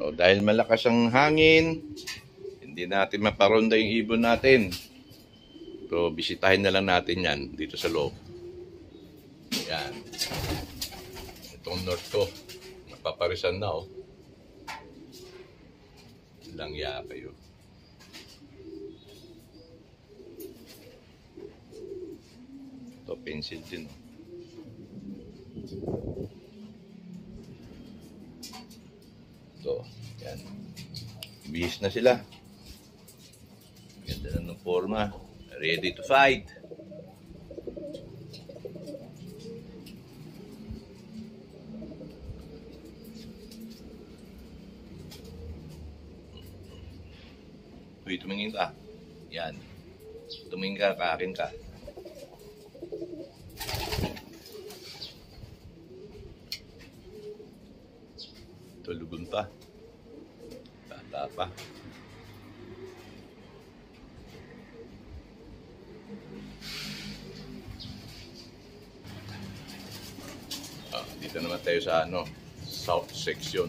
So, dahil malakas ang hangin, hindi natin maparonda yung ibon natin. So, bisitahin na lang natin yan dito sa loob. Yan. Itong north ko, napaparisan na oh. Langya kayo. Ito, pencil din oh. Ito, yan. Bihis na sila. Ganda na ng forma. Ready to fight. Uy, tumingin ka. Yan. Tumingin ka, kaakin ka. Tulugon pa. Bata pa. Dito naman tayo sa south section.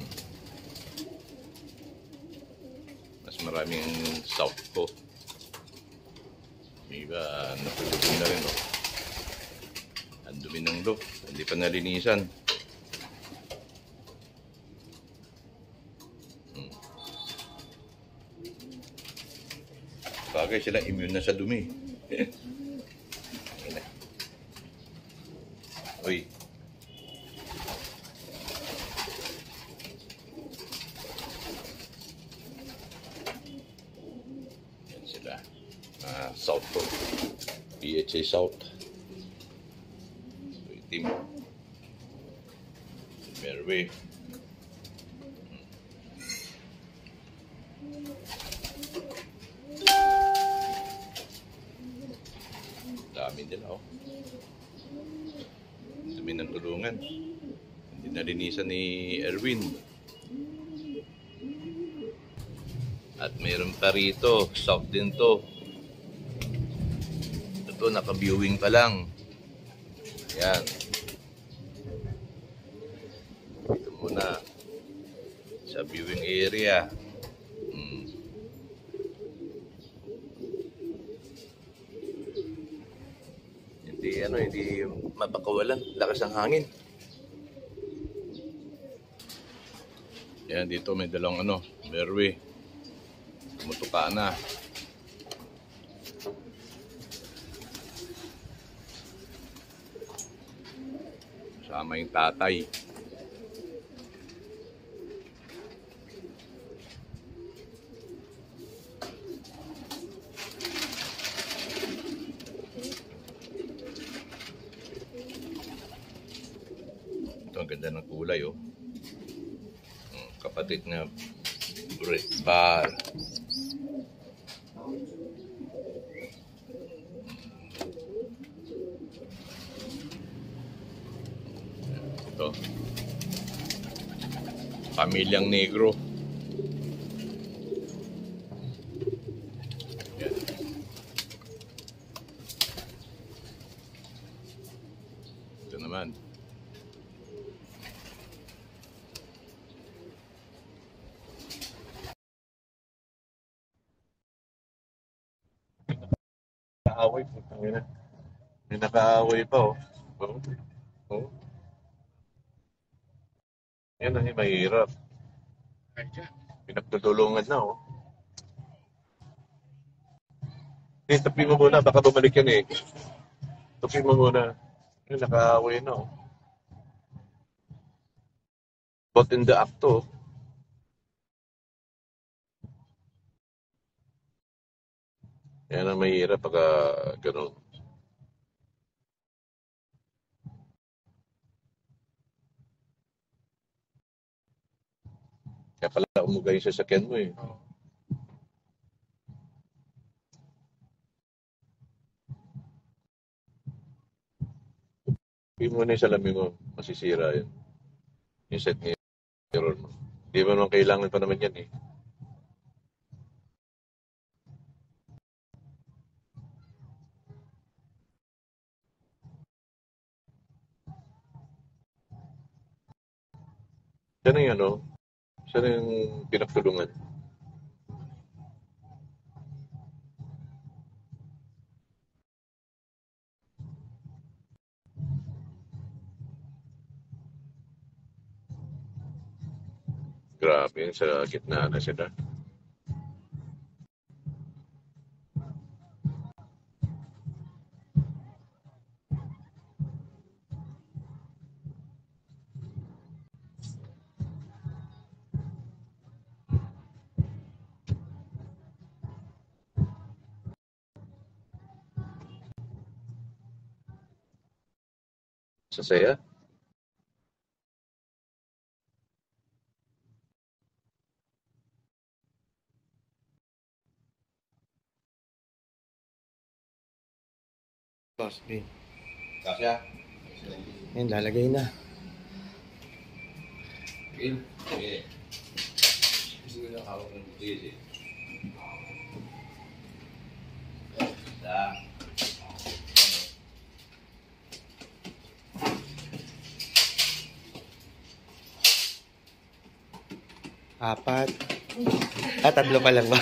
Mas maraming south ko. Iba, napulutin na rin oh. Ang dumi ng look. Hindi pa nalinisan. Bagay sila immune na sa dumi. Uy. Yan sila. South po. PHA South. Itim. Merway. Dami din oh. Dumi ng tulungan. Hindi nalinisan ni Erwin. At mayroon pa rito, south din to. Ito, naka-viewing pa lang. Yan. Ito muna. Sa viewing area. Hindi mapakawalan. Lakas ng hangin. Yan, dito may dalawang Merway. Tumutuka na. Kasama yung tatay. Ito, ang ganda ng kulay oh. Kapatid na red bar. Ito. Pamilyang negro. Yan. Ito naman. Nakaaway po. May nakaaway pa oh. Oh. Yan ang mahirap. Pinagtutulungan na oh. Tapi mo muna, baka bumalik yan eh. Tapi mo muna. Yung nakaaway na oh. But in the act to. Yan ang mahirap pagka ganun. Kaya pala umugay yung sasakyan mo eh. Hindi mo na yung salamin mo, masisira yun. Yung set mirror mo. Hindi mo naman kailangan pa naman yan eh. Yan ang Saan yung pinagtulungan? Grabe, sa gitna na sila. Sasaya? Boss, B. Kasya? Yan, lalagay na. Bill? Sige. Gusto ko na hawak ng butis eh. Da. Apat. Tatlo pa lang ba?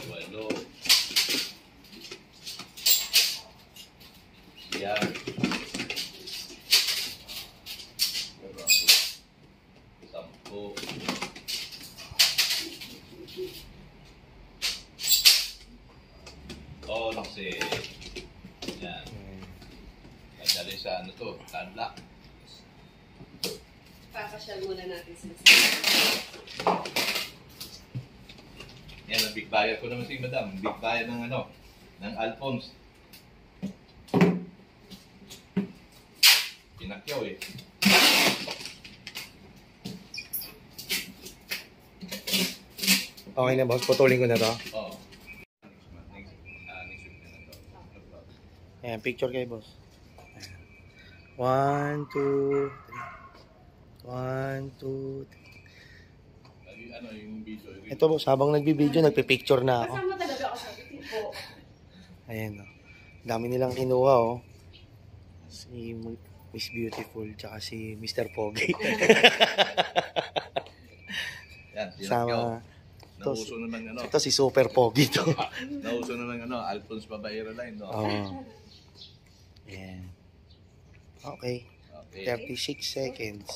Walo. Yan. Sampo. Onse. Yan. Kadali sa ano to, tadlak. Papasyal muna natin sila. Yan, ang big buyer ko naman si Madam. Big buyer ng ano, ng Alphonse. Pinakyaw eh. Okay na, boss. Putulin ko na to. Oo. Next week na lang to. Ayan, picture kayo, boss. Ayan. 1, 2, 3. 1, 2, 3. Ano yung video? Ito, boss. Habang nagbibideo, nagpipicture na ako. Kasama talaga ako sa tipo. Ayan, oh. Dami nilang kinuha, oh. Si Miss Beautiful, tsaka si Mr. Pogi. Yan, pinakyaw. Sama. Nauso naman ano. Ito si Super Pogi to. Nauso naman ano, Alphonse Babaera line, no? Oh. Ayan. Okay. Okay. 36 seconds.